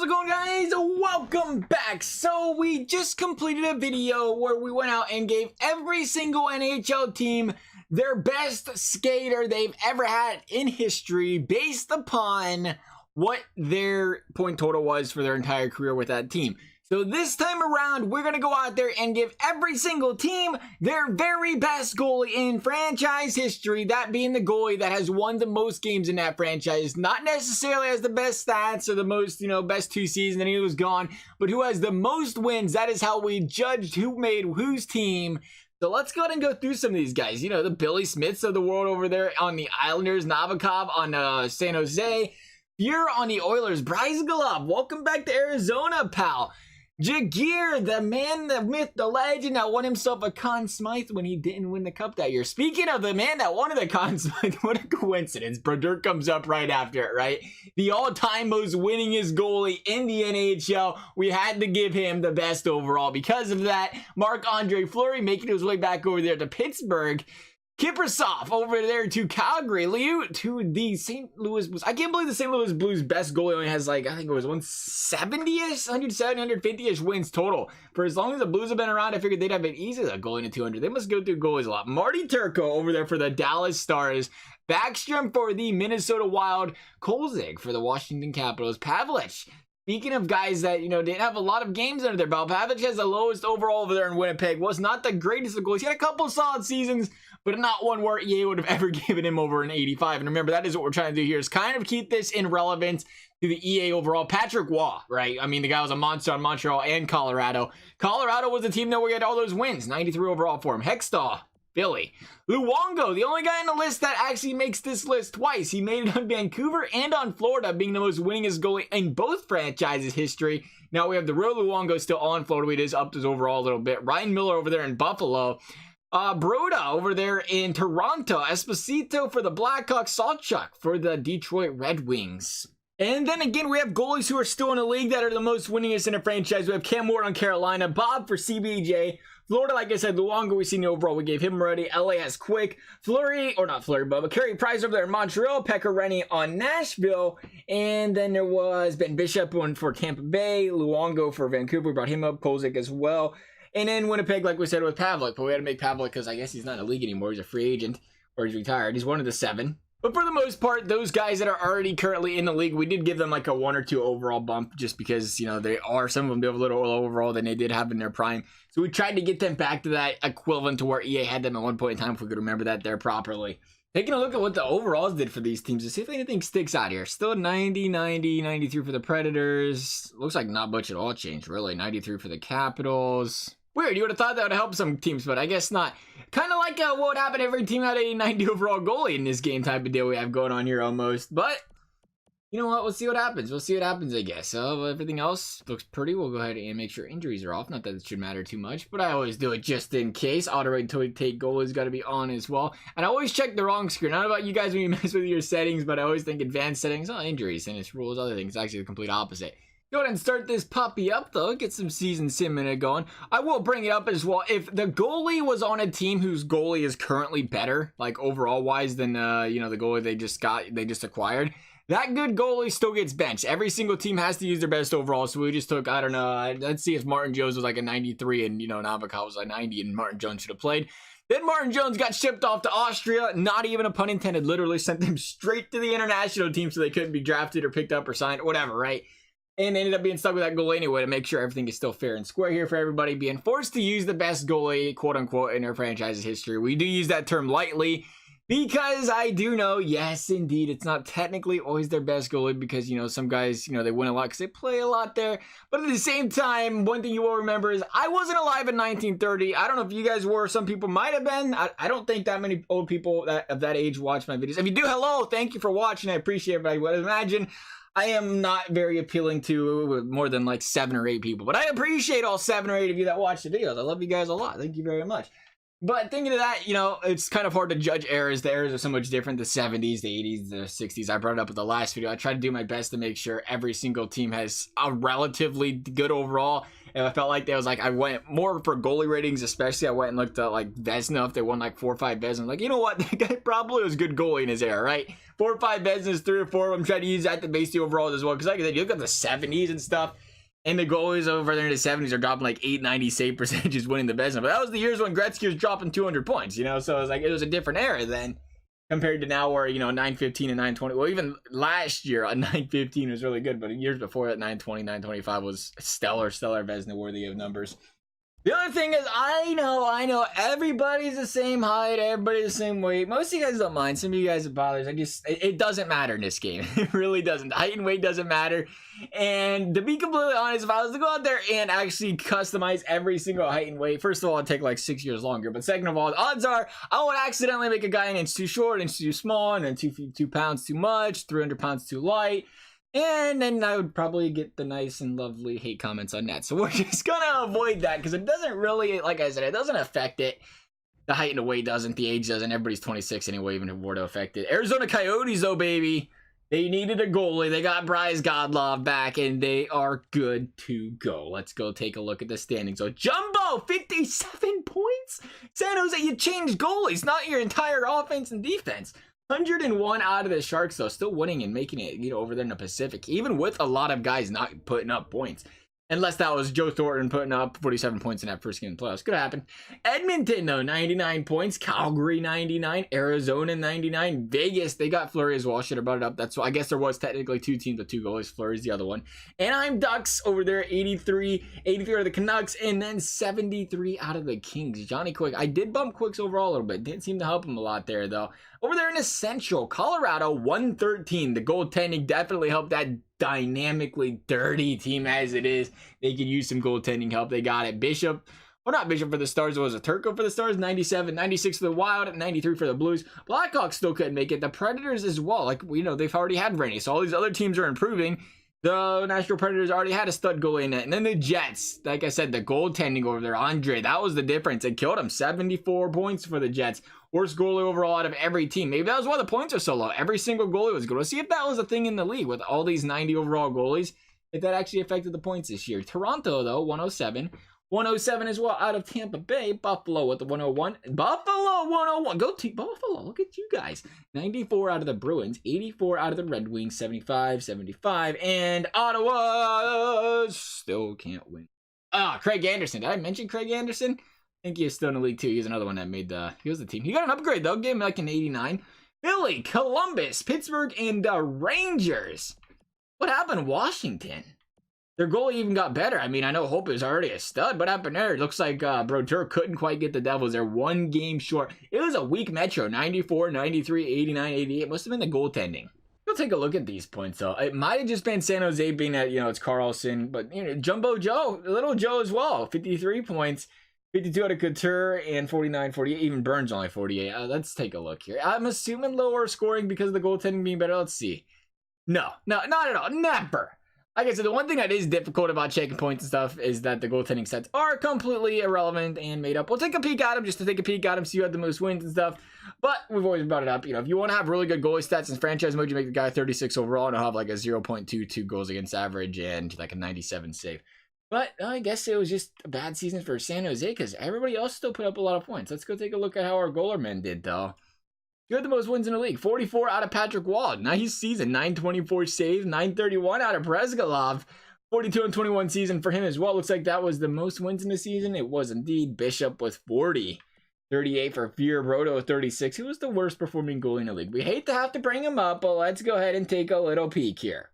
How's it going, guys? Welcome back. So we just completed a video where we went out and gave every single NHL team their best skater they've ever had in history based upon what their point total was for their entire career with that team. So this time around, we're going to go out there and give every single team their very best goalie in franchise history, that being the goalie that has won the most games in that franchise. Not necessarily has the best stats or the most, best 2 seasons and he was gone, but who has the most wins. That is how we judged who made whose team. So let's go ahead and go through some of these guys. The Billy Smiths of the world over there on the Islanders, Nabokov on San Jose, Fuhr on the Oilers, Bryce Gallup, welcome back to Arizona, pal. Jagir, the man, the myth, the legend that won himself a Conn Smythe when he didn't win the cup that year. Speaking of the man that won the Conn Smythe, what a coincidence. Brodeur comes up right after it, right? The all-time most winningest goalie in the NHL. We had to give him the best overall. Because of that, Marc-Andre Fleury making his way back over there to Pittsburgh. Kiprusoff over there to Calgary. Liu to the St. Louis Blues. I can't believe the St. Louis Blues best goalie only has I think it was 170-ish, 170, 150-ish wins total. For as long as the Blues have been around, I figured they'd have it easy a goalie in 200. They must go through goalies a lot. Marty Turco over there for the Dallas Stars. Backstrom for the Minnesota Wild. Kolzig for the Washington Capitals. Pavlich. Speaking of guys that, didn't have a lot of games under their belt, Pavlich has the lowest overall over there in Winnipeg. Was not the greatest of goalies. He had a couple of solid seasons, but not one where EA would have ever given him over an 85. And remember, that is what we're trying to do here, is kind of keep this in relevance to the EA overall. Patrick Waugh, right? I mean, the guy was a monster on Montreal and Colorado. Colorado was a team that we had all those wins. 93 overall for him. Hextall, Philly. Luongo, the only guy on the list that actually makes this list twice. He made it on Vancouver and on Florida, being the most winningest goalie in both franchises' history. Now we have the real Luongo still on Florida. We just upped his overall a little bit. Ryan Miller over there in Buffalo. Broda over there in Toronto. Esposito for the Blackhawks. Salchuk for the Detroit Red Wings. And then again, we have goalies who are still in the league that are the most winningest in a franchise. We have Cam Ward on Carolina. Bob for CBJ. Florida, like I said, Luongo, we seen the overall. We gave him already. LA has Quick. Fleury, or not Fleury, but Carey Price over there in Montreal. Pekka Rennie on Nashville. And then there was Ben Bishop one for Tampa Bay. Luongo for Vancouver. We brought him up. Kolzig as well. And then Winnipeg, like we said, with Pavlik. But we had to make Pavlik because I guess he's not in the league anymore. He's a free agent. Or he's retired. He's one of the 7. But for the most part, those guys that are already currently in the league, we did give them like a 1 or 2 overall bump just because, they are, some of them do have a little overall than they did have in their prime. So we tried to get them back to that equivalent to where EA had them at one point in time, if we could remember that there properly. Taking a look at what the overalls did for these teams to see if anything sticks out here. Still 90, 90, 93 for the Predators. Looks like not much at all changed, really. 93 for the Capitals. Weird, you would have thought that would help some teams, but I guess not. Kind of like what would happen if every team had a 90 overall goalie in this game type of deal we have going on here almost. But, you know what? We'll see what happens. We'll see what happens, I guess. So everything else looks pretty. We'll go ahead and make sure injuries are off. Not that it should matter too much, but I always do it just in case. Auto-rotate goalie's got to be on as well. And I always check the wrong screen. Not about you guys when you mess with your settings, but I always think advanced settings, injuries, and it's rules, other things. It's actually the complete opposite. Go ahead and start this puppy up, though. Get some season sim in it going. I will bring it up as well. If the goalie was on a team whose goalie is currently better, like overall-wise, than, the goalie they just acquired, that good goalie still gets benched. Every single team has to use their best overall, so we just took, I don't know, let's see if Martin Jones was like a 93 and, Nabokov was like 90 and Martin Jones should have played. Then Martin Jones got shipped off to Austria. Not even a pun intended. Literally sent them straight to the international team so they couldn't be drafted or picked up or signed, or whatever, right? And they ended up being stuck with that goalie anyway to make sure everything is still fair and square here for everybody. Being forced to use the best goalie, quote unquote, in their franchise's history. We do use that term lightly because I do know, yes, indeed, it's not technically always their best goalie because, some guys, they win a lot because they play a lot there. But at the same time, one thing you will remember is I wasn't alive in 1930. I don't know if you guys were. Some people might have been. I don't think that many old people of that age watch my videos. If you do, hello, thank you for watching. I appreciate it. But I would imagine I am not very appealing to more than like 7 or 8 people, but I appreciate all 7 or 8 of you that watch the videos. I love you guys a lot. Thank you very much. But thinking of that, you know, it's kind of hard to judge eras. The eras are so much different. The 70s, the 80s, the 60s. I brought it up in the last video. I tried to do my best to make sure every single team has a relatively good overall. And I felt like there was like, I went more for goalie ratings, especially. I went and looked at like Vezina. If they won like 4 or 5 Vezina, I'm like, you know what? That guy probably was a good goalie in his era, right? 4 or 5 Vezinas, 3 or 4 of them. Try to use that to base the overall as well. Because like I said, you look at the 70s and stuff. And the goalies over there in the 70s are dropping like 890 save percentages winning the Vezina. But that was the years when Gretzky was dropping 200 points, you know? So it was like, it was a different era then compared to now where, you know, 915 and 920. Well, even last year, a 915 was really good. But years before that, 920, 925 was stellar Vezina worthy of numbers. The other thing is, I know, everybody's the same height, everybody's the same weight. Most of you guys don't mind. Some of you guys it bothers. It doesn't matter in this game. It really doesn't. Height and weight doesn't matter. And to be completely honest, if I was to go out there and actually customize every single height and weight, first of all, it'd take like 6 years longer. But second of all, the odds are I would accidentally make a guy an inch too short, an inch too small, and then 2 pounds too much, 300 pounds too light. And then I would probably get the nice and lovely hate comments on that. So we're just going to avoid that because it doesn't really, like I said, it doesn't affect it. The height and the weight doesn't. The age doesn't. Everybody's 26 anyway, even if it were to affect it. Arizona Coyotes, though, baby. They needed a goalie. They got Bryce Godlov back, and they are good to go. Let's go take a look at the standings. So, Jumbo, 57 points? San Jose, you changed goalies, not your entire offense and defense. 101 out of the Sharks, though, still winning and making it, you know, over there in the Pacific, even with a lot of guys not putting up points. Unless that was Joe Thornton putting up 47 points in that first game in the playoffs. Could happen. Edmonton, though, 99 points. Calgary, 99. Arizona, 99. Vegas, they got Fleury as well. Should have brought it up. That's why I guess there was technically 2 teams with 2 goalies. Fleury's the other one. Anaheim Ducks over there, 83. 83 out of the Canucks. And then 73 out of the Kings. Johnny Quick. I did bump Quick's overall a little bit. Didn't seem to help him a lot there, though. Over there in the Central, Colorado, 113. The goaltending definitely helped that dynamically dirty team as it is. They could use some goaltending help. They got it. Bishop, well, not Bishop for the Stars. It was a Turco for the Stars. 97, 96 for the Wild, 93 for the Blues. Blackhawks still couldn't make it. The Predators as well. Like, you know, they've already had Rennie. So all these other teams are improving. The Nashville Predators already had a stud goalie in it. And then the Jets, like I said, the goaltending over there, Andre, that was the difference. It killed him. 74 points for the Jets. Worst goalie overall out of every team. Maybe that was why the points are so low. Every single goalie was good. Let's see if that was a thing in the league with all these 90 overall goalies, if that actually affected the points this year. Toronto, though, 107. 107 as well out of Tampa Bay. Buffalo with the 101. Buffalo 101. Go team Buffalo. Look at you guys. 94 out of the Bruins. 84 out of the Red Wings. 75, 75. And Ottawa still can't win. Craig Anderson. Did I mention Craig Anderson? I think he's still in the league too. He's another one that made he was the team. He got an upgrade though. Gave him like an 89. Philly, Columbus, Pittsburgh, and the Rangers. What happened, Washington? Their goalie even got better. I mean, I know Hope is already a stud. What happened there? It looks like Brodeur couldn't quite get the Devils. They're 1 game short. It was a weak Metro. 94, 93, 89, 88. Must have been the goaltending. We'll take a look at these points, though. It might have just been San Jose being at, you know, it's Carlson. But, you know, Jumbo Joe, Little Joe as well. 53 points. 52 out of Couture and 49, 48. Even Burns only 48. Let's take a look here. I'm assuming lower scoring because of the goaltending being better. Let's see. No, not at all. Never. Like I said, the one thing that is difficult about checking points and stuff is that the goaltending sets are completely irrelevant and made up. We'll take a peek at them just to take a peek at them, see who had the most wins and stuff. But we've always brought it up. You know, if you want to have really good goalie stats in franchise mode, you make the guy 36 overall and he'll have like a 0.22 goals against average and like a 97 save. But I guess it was just a bad season for San Jose because everybody else still put up a lot of points. Let's go take a look at how our goaler men did, though. You had the most wins in the league. 44 out of Patrick Wald. Nice season. 924 saves. 931 out of Bresgalov. 42 and 21 season for him as well. Looks like that was the most wins in the season. It was indeed. Bishop with 40. 38 for Fear. Brodo with 36. Who was the worst performing goalie in the league? We hate to have to bring him up, but let's go ahead and take a little peek here.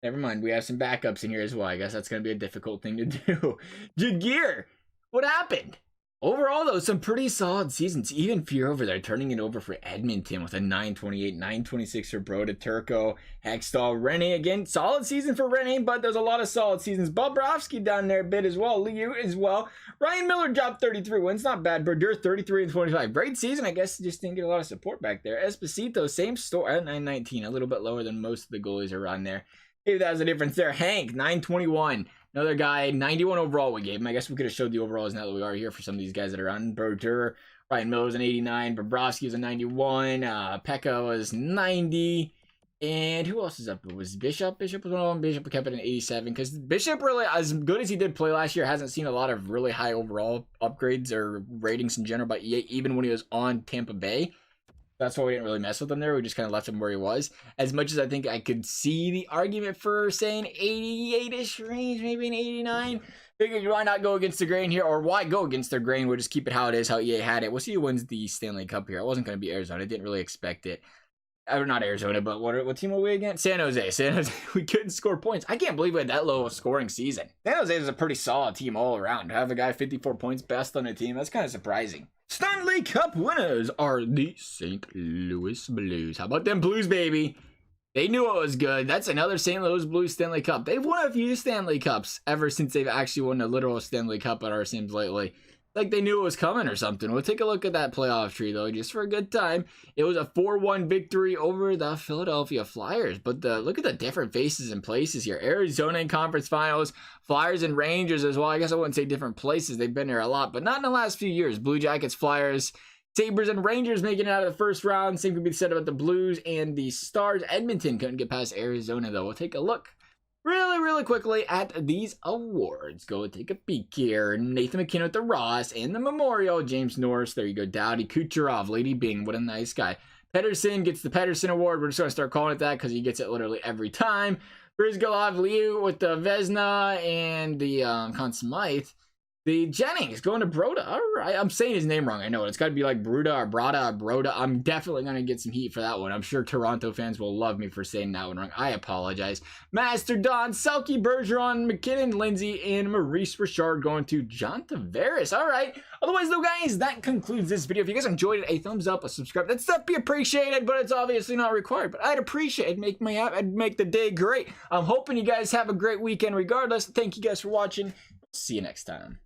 Never mind, we have some backups in here as well. I guess that's going to be a difficult thing to do. Jagier, what happened? Overall, though, some pretty solid seasons. Even Fear over there, turning it over for Edmonton with a 928, 926 for Broda, Turco, Hextall, Rene. Again, solid season for Rene, but there's a lot of solid seasons. Bobrovsky down there a bit as well. Liu as well. Ryan Miller dropped 33 wins. Not bad. Brodeur, 33 and 25. Great season. I guess just didn't get a lot of support back there. Esposito, same story. 919, a little bit lower than most of the goalies around there. Maybe that was the difference there. Hank, 921. Another guy, 91 overall we gave him. I guess we could have showed the overalls now that we are here for some of these guys that are on. Berger, Ryan Miller's an 89. Bobrovsky was a 91. Pekka was 90. And who else is up? It was Bishop. Bishop was one of them. Bishop kept it an 87 because Bishop, really, as good as he did play last year, hasn't seen a lot of really high overall upgrades or ratings in general, but even when he was on Tampa Bay. That's why we didn't really mess with him there. We just kind of left him where he was. As much as I think I could see the argument for saying 88-ish range, maybe an 89. Figured why not go against the grain here, or why go against their grain? We'll just keep it how it is, how EA had it. We'll see who wins the Stanley Cup here. It wasn't going to be Arizona. I didn't really expect it. Not Arizona, but what team were we against? San Jose. San Jose, we couldn't score points. I can't believe we had that low of scoring season. San Jose is a pretty solid team all around. To have a guy 54 points best on a team, that's kind of surprising. Stanley Cup winners are the St. Louis Blues. How about them Blues, baby? They knew it was good. That's another St. Louis Blues Stanley Cup. They've won a few Stanley Cups ever since they've actually won a literal Stanley Cup at our Sims lately. Like they knew it was coming or something. We'll take a look at that playoff tree, though, just for a good time. It was a 4-1 victory over the Philadelphia Flyers. But look at the different faces and places here. Arizona in conference finals, Flyers and Rangers as well. I guess I wouldn't say different places. They've been there a lot, but not in the last few years. Blue Jackets, Flyers, Sabres, and Rangers making it out of the first round. Same could be said about the Blues and the Stars. Edmonton couldn't get past Arizona, though. We'll take a look really quickly at these awards. Go take a peek here. Nathan McKinnon with the Ross and the Memorial. James Norris, there you go. Dowdy Kucherov, Lady Bing, what a nice guy. Pedersen gets the Pedersen Award. We're just going to start calling it that because he gets it literally every time. Brizgalov, Liu with the Vezina and the Conn Smythe. The Jennings going to Broda. All right. I'm saying his name wrong. I know it. It's got to be like Bruda or Brada or Broda. I'm definitely going to get some heat for that one. I'm sure Toronto fans will love me for saying that one wrong. I apologize. Master Don, Selke, Bergeron, McKinnon, Lindsay, and Maurice Richard going to John Tavares. All right. Otherwise, though, guys, that concludes this video. If you guys enjoyed it, a thumbs up, a subscribe. That stuff be appreciated, but it's obviously not required. But I'd appreciate it. It'd make the day great. I'm hoping you guys have a great weekend regardless. Thank you guys for watching. See you next time.